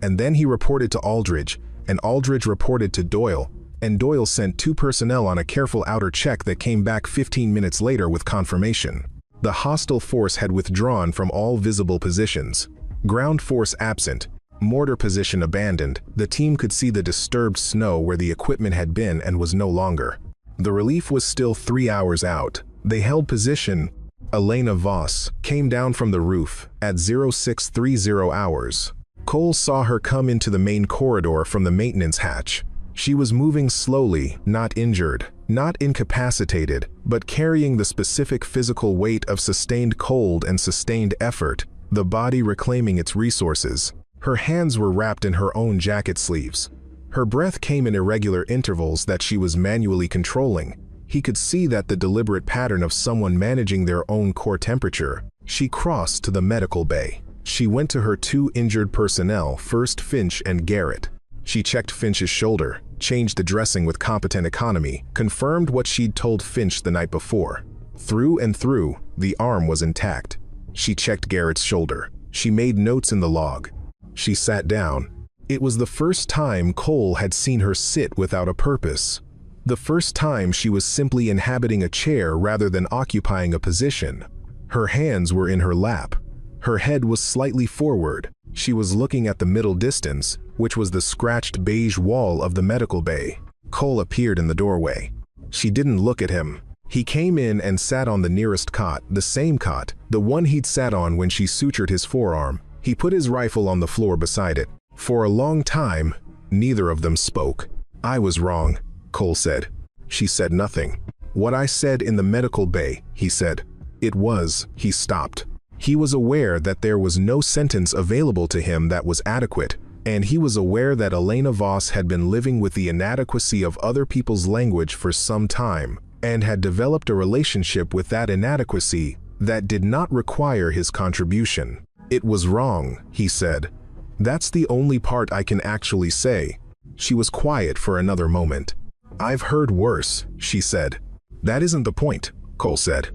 S1: and then he reported to Aldridge, and Aldridge reported to Doyle, and Doyle sent 2 personnel on a careful outer check that came back 15 minutes later with confirmation. The hostile force had withdrawn from all visible positions. Ground force absent. Mortar position abandoned. The team could see the disturbed snow where the equipment had been and was no longer. The relief was still 3 hours out. They held position. Elena Voss came down from the roof at 0630 hours. Cole saw her come into the main corridor from the maintenance hatch. She was moving slowly, not injured, not incapacitated, but carrying the specific physical weight of sustained cold and sustained effort, the body reclaiming its resources. Her hands were wrapped in her own jacket sleeves. Her breath came in irregular intervals that she was manually controlling. He could see that the deliberate pattern of someone managing their own core temperature. She crossed to the medical bay. She went to her 2 injured personnel, first Finch and Garrett. She checked Finch's shoulder, changed the dressing with competent economy, confirmed what she'd told Finch the night before. Through and through, the arm was intact. She checked Garrett's shoulder. She made notes in the log. She sat down. It was the first time Cole had seen her sit without a purpose. The first time she was simply inhabiting a chair rather than occupying a position. Her hands were in her lap. Her head was slightly forward. She was looking at the middle distance, which was the scratched beige wall of the medical bay. Cole appeared in the doorway. She didn't look at him. He came in and sat on the nearest cot, the same cot, the one he'd sat on when she sutured his forearm. He put his rifle on the floor beside it. For a long time, neither of them spoke. "I was wrong," Cole said. She said nothing. "What I said in the medical bay," he said. It was, he stopped. He was aware that there was no sentence available to him that was adequate, and he was aware that Elena Voss had been living with the inadequacy of other people's language for some time, and had developed a relationship with that inadequacy that did not require his contribution. "It was wrong," he said. "That's the only part I can actually say." She was quiet for another moment. "I've heard worse," she said. "That isn't the point," Cole said.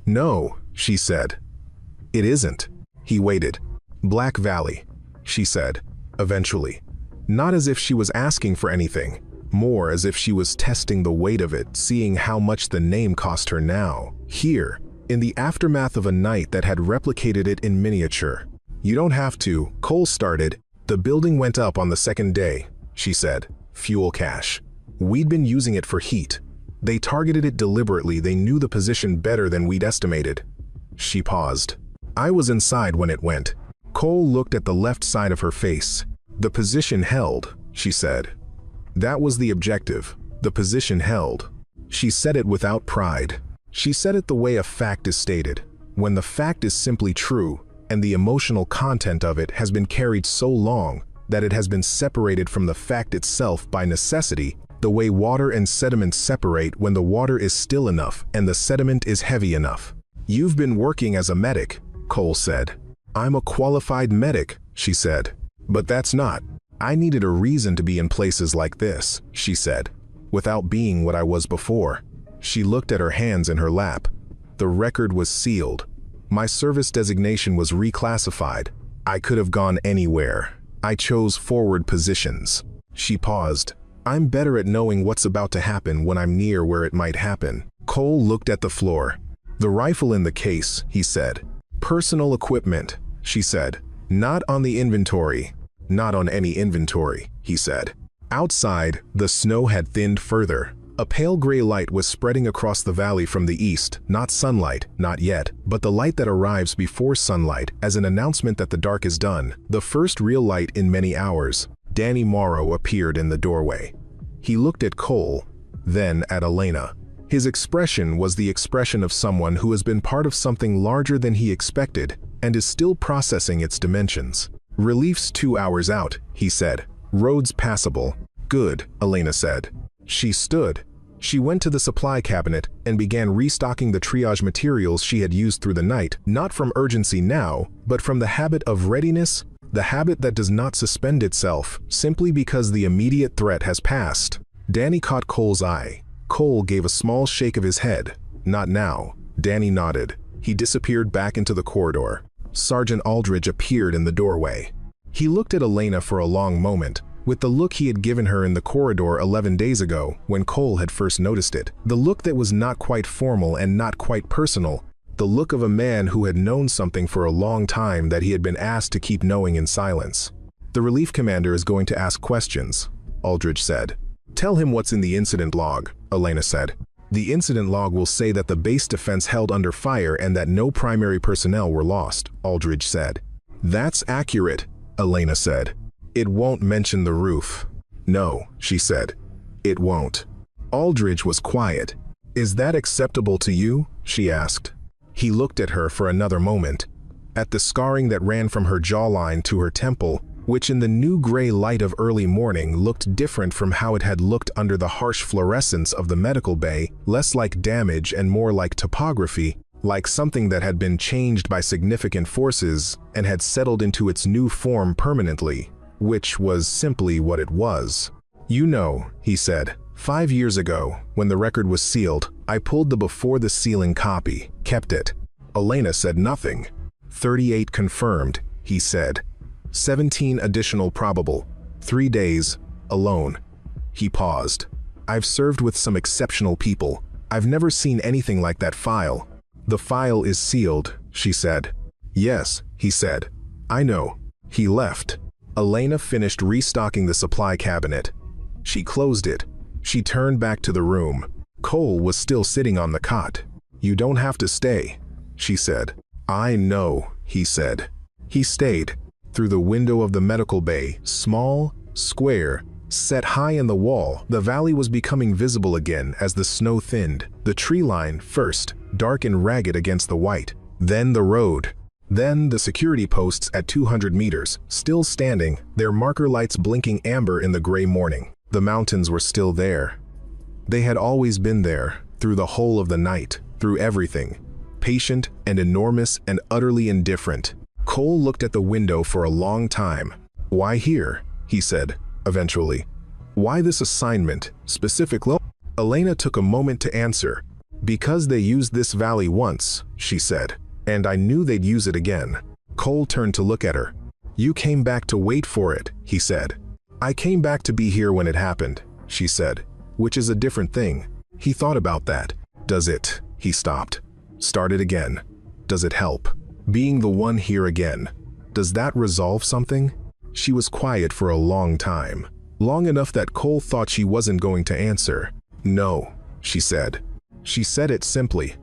S1: "No," she said. "It isn't." He waited. "Black Valley," she said, eventually. Not as if she was asking for anything. more as if she was testing the weight of it, seeing how much the name cost her now. Here, in the aftermath of a night that had replicated it in miniature. "You don't have to," Cole started. "The building went up on the second day," she said. "Fuel cache. We'd been using it for heat. They targeted it deliberately. They knew the position better than we'd estimated." She paused. "I was inside when it went." Cole looked at the left side of her face. "The position held," she said. "That was the objective. The position held." She said it without pride. She said it the way a fact is stated, when the fact is simply true, and the emotional content of it has been carried so long that it has been separated from the fact itself by necessity, the way water and sediment separate when the water is still enough and the sediment is heavy enough. "You've been working as a medic," Cole said. "I'm a qualified medic," she said. "But that's not. I needed a reason to be in places like this," she said, "without being what I was before." She looked at her hands in her lap. "The record was sealed. My service designation was reclassified. I could have gone anywhere. I chose forward positions." She paused. "I'm better at knowing what's about to happen when I'm near where it might happen." Cole looked at the floor. "The rifle in the case," he said. "Personal equipment," she said. "Not on the inventory." "Not on any inventory," he said. Outside, the snow had thinned further. A pale gray light was spreading across the valley from the east, not sunlight, not yet, but the light that arrives before sunlight as an announcement that the dark is done, the first real light in many hours. Danny Morrow appeared in the doorway. He looked at Cole, then at Elena. His expression was the expression of someone who has been part of something larger than he expected and is still processing its dimensions. "Relief's 2 hours out," he said. "Roads passable." "Good," Elena said. She stood. She went to the supply cabinet and began restocking the triage materials she had used through the night, not from urgency now, but from the habit of readiness, the habit that does not suspend itself simply because the immediate threat has passed. Danny caught Cole's eye. Cole gave a small shake of his head. "Not now." Danny nodded. He disappeared back into the corridor. Sergeant Aldridge appeared in the doorway. He looked at Elena for a long moment, with the look he had given her in the corridor 11 days ago when Cole had first noticed it. The look that was not quite formal and not quite personal. The look of a man who had known something for a long time that he had been asked to keep knowing in silence. "The relief commander is going to ask questions," Aldridge said. "Tell him what's in the incident log," Elena said. "The incident log will say that the base defense held under fire and that no primary personnel were lost," Aldridge said. "That's accurate," Elena said. "It won't mention the roof." "No," she said. "It won't." Aldridge was quiet. "Is that acceptable to you?" she asked. He looked at her for another moment, at the scarring that ran from her jawline to her temple, which in the new gray light of early morning looked different from how it had looked under the harsh fluorescence of the medical bay, less like damage and more like topography, like something that had been changed by significant forces and had settled into its new form permanently, which was simply what it was. "You know," he said, 5 years ago, when the record was sealed, I pulled the before-the-sealing copy, kept it." Elena said nothing. 38 confirmed, he said. 17 additional probable. 3 days, alone. He paused. "I've served with some exceptional people. I've never seen anything like that file." "The file is sealed," she said. "Yes," he said. "I know." He left. Elena finished restocking the supply cabinet. She closed it. She turned back to the room. Cole was still sitting on the cot. "You don't have to stay," she said. "I know," he said. He stayed. Through the window of the medical bay, small, square, set high in the wall, the valley was becoming visible again as the snow thinned. The tree line first, dark and ragged against the white. Then the road. Then the security posts at 200 meters, still standing, their marker lights blinking amber in the gray morning. The mountains were still there. They had always been there, through the whole of the night, through everything. Patient and enormous and utterly indifferent. Cole looked at the window for a long time. "Why here?" he said, eventually. "Why this assignment, specific lo—" Elena took a moment to answer. "Because they used this valley once," she said. "And I knew they'd use it again." Cole turned to look at her. "You came back to wait for it," he said. "I came back to be here when it happened." she said, which is a different thing. He thought about that. Does it? He stopped. Started again. Does it help? Being the one here again. Does that resolve something? She was quiet for a long time. Long enough that Cole thought she wasn't going to answer. No, she said. She said it simply,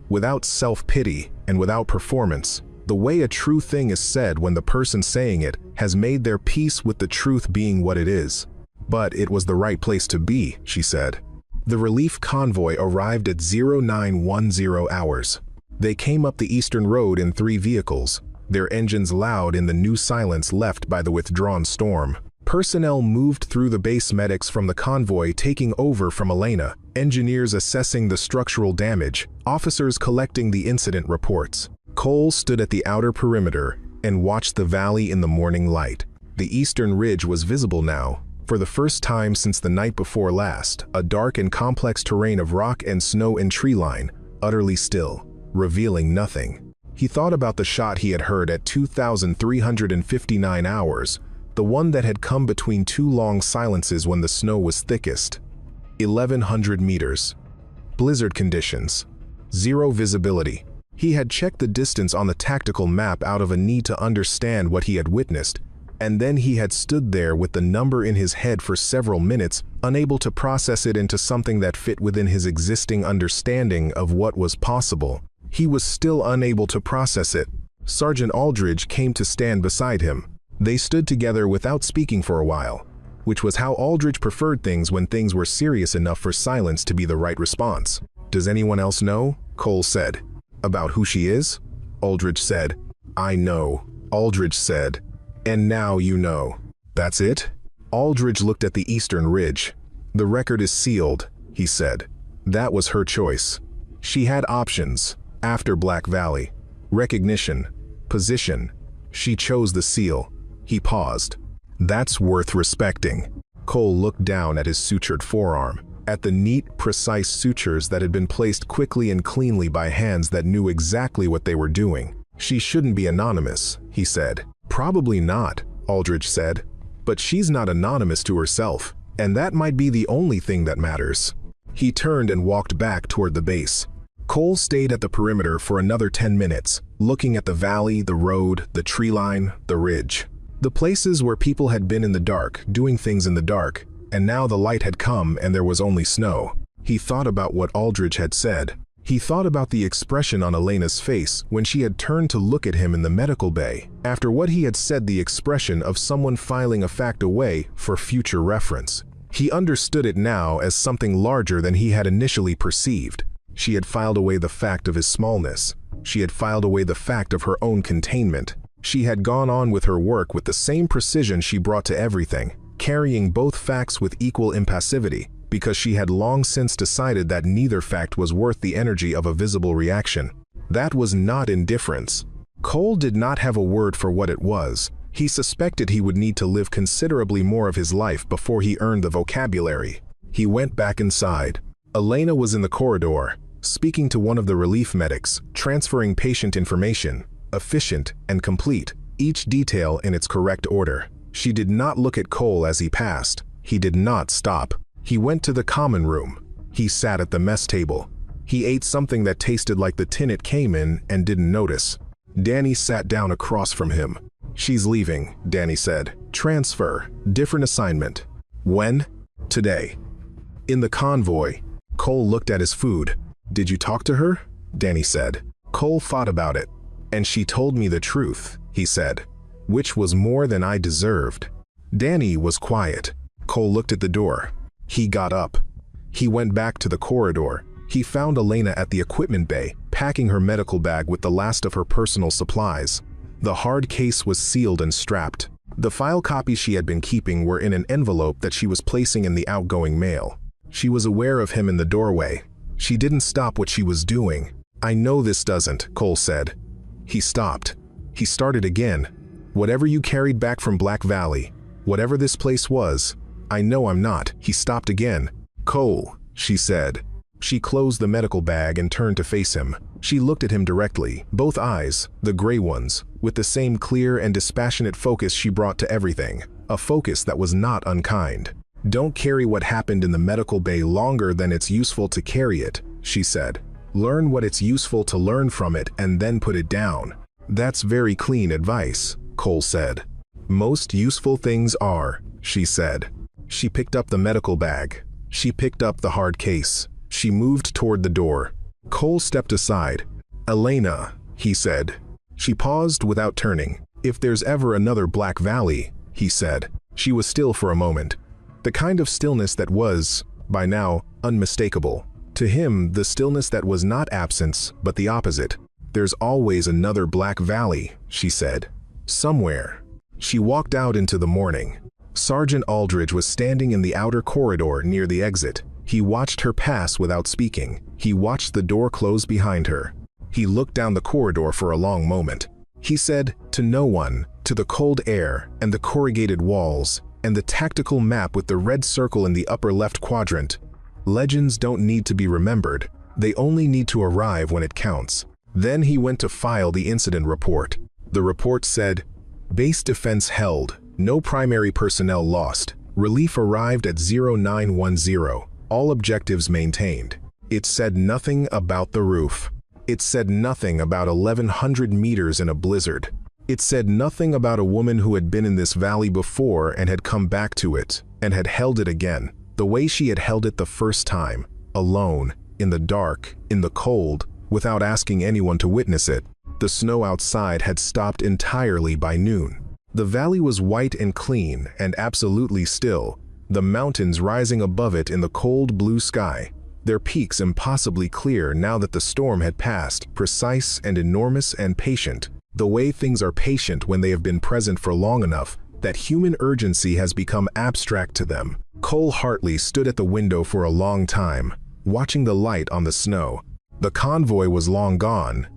S1: without self-pity and without performance, the way a true thing is said when the person saying it has made their peace with the truth being what it is. But it was the right place to be, she said. The relief convoy arrived at 0910 hours. They came up the eastern road in 3 vehicles, their engines loud in the new silence left by the withdrawn storm. Personnel moved through the base, medics from the convoy taking over from Elena, engineers assessing the structural damage, officers collecting the incident reports. Cole stood at the outer perimeter and watched the valley in the morning light. The eastern ridge was visible now. For the first time since the night before last, a dark and complex terrain of rock and snow and tree line, utterly still, revealing nothing. He thought about the shot he had heard at 2,359 hours, the one that had come between 2 long silences when the snow was thickest. 1,100 meters. Blizzard conditions. 0 visibility. He had checked the distance on the tactical map out of a need to understand what he had witnessed, and then he had stood there with the number in his head for several minutes, unable to process it into something that fit within his existing understanding of what was possible. He was still unable to process it. Sergeant Aldridge came to stand beside him. They stood together without speaking for a while, which was how Aldridge preferred things when things were serious enough for silence to be the right response. "Does anyone else know?" Cole said. "About who she is?" Aldridge said. "I know," Aldridge said. "And now you know." "That's it?" Aldridge looked at the eastern ridge. "The record is sealed," he said. "That was her choice. She had options. After Black Valley. Recognition. Position. She chose the seal." He paused. "That's worth respecting." Cole looked down at his sutured forearm, at the neat, precise sutures that had been placed quickly and cleanly by hands that knew exactly what they were doing. "She shouldn't be anonymous," he said. "Probably not," Aldridge said. "But she's not anonymous to herself, and that might be the only thing that matters." He turned and walked back toward the base. Cole stayed at the perimeter for another 10 minutes, looking at the valley, the road, the tree line, the ridge. The places where people had been in the dark, doing things in the dark, and now the light had come and there was only snow. He thought about what Aldridge had said. He thought about the expression on Elena's face when she had turned to look at him in the medical bay, after what he had said, the expression of someone filing a fact away for future reference. He understood it now as something larger than he had initially perceived. She had filed away the fact of his smallness. She had filed away the fact of her own containment. She had gone on with her work with the same precision she brought to everything, carrying both facts with equal impassivity, because she had long since decided that neither fact was worth the energy of a visible reaction. That was not indifference. Cole did not have a word for what it was. He suspected he would need to live considerably more of his life before he earned the vocabulary. He went back inside. Elena was in the corridor, speaking to one of the relief medics, transferring patient information, efficient and complete, each detail in its correct order. She did not look at Cole as he passed. He did not stop. He went to the common room. He sat at the mess table. He ate something that tasted like the tin it came in and didn't notice. Danny sat down across from him. "She's leaving," Danny said. "Transfer. Different assignment." "When?" "Today." In the convoy, Cole looked at his food. "Did you talk to her?" Danny said. Cole thought about it. "And she told me the truth," he said, "which was more than I deserved." Danny was quiet. Cole looked at the door. He got up. He went back to the corridor. He found Elena at the equipment bay, packing her medical bag with the last of her personal supplies. The hard case was sealed and strapped. The file copies she had been keeping were in an envelope that she was placing in the outgoing mail. She was aware of him in the doorway. She didn't stop what she was doing. "I know this doesn't," Cole said. He stopped. He started again. "Whatever you carried back from Black Valley, whatever this place was, I know I'm not." He stopped again. "Cole," she said. She closed the medical bag and turned to face him. She looked at him directly, both eyes, the gray ones, with the same clear and dispassionate focus she brought to everything, a focus that was not unkind. "Don't carry what happened in the medical bay longer than it's useful to carry it," she said. "Learn what it's useful to learn from it and then put it down." "That's very clean advice," Cole said. "Most useful things are," she said. She picked up the medical bag. She picked up the hard case. She moved toward the door. Cole stepped aside. "Elena," he said. She paused without turning. "If there's ever another Black Valley," he said. She was still for a moment. The kind of stillness that was, by now, unmistakable. To him, the stillness that was not absence, but the opposite. "There's always another Black Valley," she said. "Somewhere." She walked out into the morning. Sergeant Aldridge was standing in the outer corridor near the exit. He watched her pass without speaking. He watched the door close behind her. He looked down the corridor for a long moment. He said to no one, to the cold air and the corrugated walls and the tactical map with the red circle in the upper left quadrant, "Legends don't need to be remembered. They only need to arrive when it counts." Then he went to file the incident report. The report said, "Base defense held. No primary personnel lost. Relief arrived at 0910. All objectives maintained." It said nothing about the roof. It said nothing about 1,100 meters in a blizzard. It said nothing about a woman who had been in this valley before and had come back to it, and had held it again, the way she had held it the first time, alone, in the dark, in the cold, without asking anyone to witness it. The snow outside had stopped entirely by noon. The valley was white and clean and absolutely still, the mountains rising above it in the cold blue sky, their peaks impossibly clear now that the storm had passed, precise and enormous and patient, the way things are patient when they have been present for long enough that human urgency has become abstract to them. Cole Hartley stood at the window for a long time, watching the light on the snow. The convoy was long gone.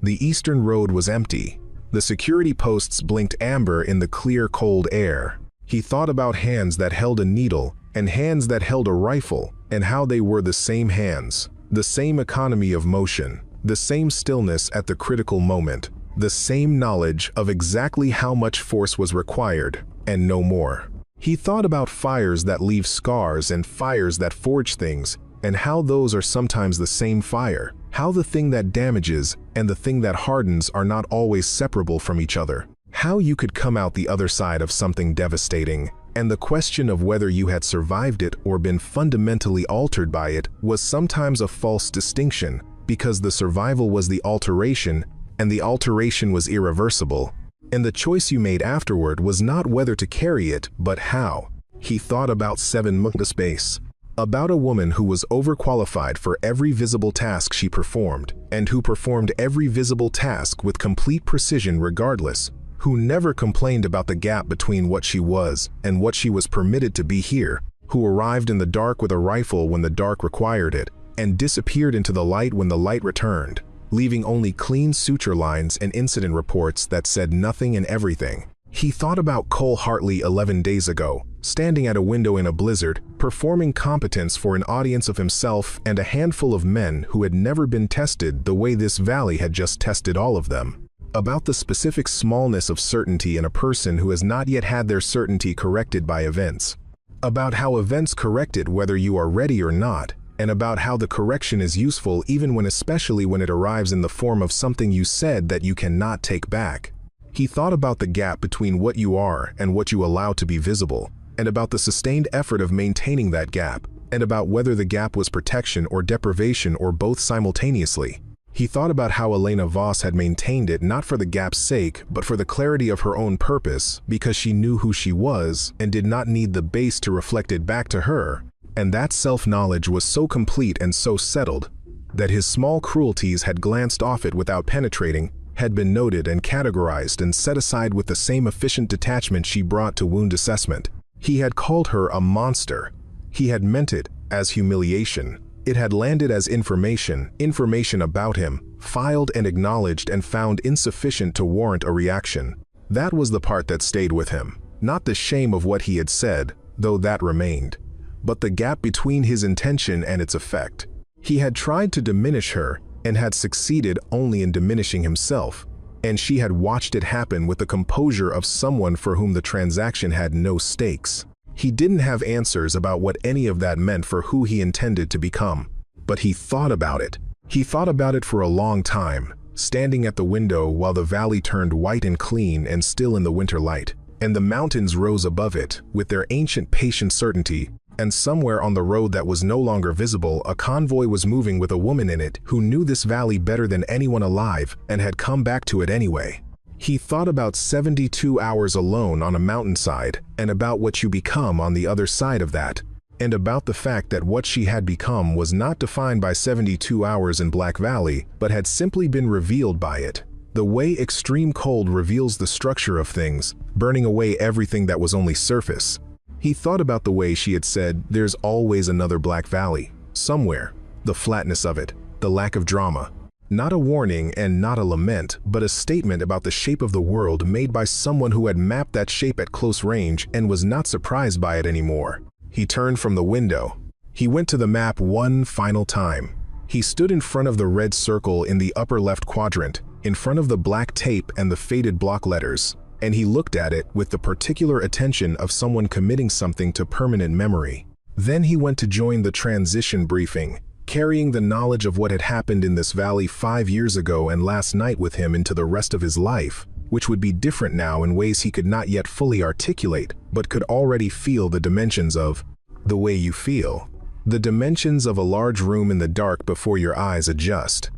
S1: The eastern road was empty. The security posts blinked amber in the clear, cold air. He thought about hands that held a needle and hands that held a rifle, and how they were the same hands, the same economy of motion, the same stillness at the critical moment, the same knowledge of exactly how much force was required, and no more. He thought about fires that leave scars and fires that forge things, and how those are sometimes the same fire, how the thing that damages and the thing that hardens are not always separable from each other, how you could come out the other side of something devastating, and the question of whether you had survived it or been fundamentally altered by it was sometimes a false distinction, because the survival was the alteration, and the alteration was irreversible, and the choice you made afterward was not whether to carry it, but how. He thought about 7 months space. About a woman who was overqualified for every visible task she performed, and who performed every visible task with complete precision regardless, who never complained about the gap between what she was and what she was permitted to be here, who arrived in the dark with a rifle when the dark required it, and disappeared into the light when the light returned, leaving only clean suture lines and incident reports that said nothing and everything. He thought about Cole Hartley 11 days ago, standing at a window in a blizzard, performing competence for an audience of himself and a handful of men who had never been tested the way this valley had just tested all of them. About the specific smallness of certainty in a person who has not yet had their certainty corrected by events. About how events correct it whether you are ready or not, and about how the correction is useful especially when it arrives in the form of something you said that you cannot take back. He thought about the gap between what you are and what you allow to be visible, and about the sustained effort of maintaining that gap, and about whether the gap was protection or deprivation or both simultaneously. He thought about how Elena Voss had maintained it not for the gap's sake, but for the clarity of her own purpose, because she knew who she was and did not need the base to reflect it back to her, and that self-knowledge was so complete and so settled that his small cruelties had glanced off it without penetrating, had been noted and categorized and set aside with the same efficient detachment she brought to wound assessment. He had called her a monster. He had meant it as humiliation. It had landed as information about him, filed and acknowledged and found insufficient to warrant a reaction. That was the part that stayed with him. Not the shame of what he had said, though that remained, but the gap between his intention and its effect. He had tried to diminish her and had succeeded only in diminishing himself, and she had watched it happen with the composure of someone for whom the transaction had no stakes. He didn't have answers about what any of that meant for who he intended to become, but he thought about it. He thought about it for a long time, standing at the window while the valley turned white and clean and still in the winter light, and the mountains rose above it with their ancient patient certainty, and somewhere on the road that was no longer visible, a convoy was moving with a woman in it who knew this valley better than anyone alive and had come back to it anyway. He thought about 72 hours alone on a mountainside, and about what you become on the other side of that, and about the fact that what she had become was not defined by 72 hours in Black Valley, but had simply been revealed by it. The way extreme cold reveals the structure of things, burning away everything that was only surface. He thought about the way she had said, "There's always another Black Valley, somewhere," the flatness of it, the lack of drama. Not a warning and not a lament, but a statement about the shape of the world made by someone who had mapped that shape at close range and was not surprised by it anymore. He turned from the window. He went to the map one final time. He stood in front of the red circle in the upper left quadrant, in front of the black tape and the faded block letters, and he looked at it with the particular attention of someone committing something to permanent memory. Then he went to join the transition briefing, carrying the knowledge of what had happened in this valley 5 years ago and last night with him into the rest of his life, which would be different now in ways he could not yet fully articulate, but could already feel the dimensions of the way you feel. The dimensions of a large room in the dark before your eyes adjust.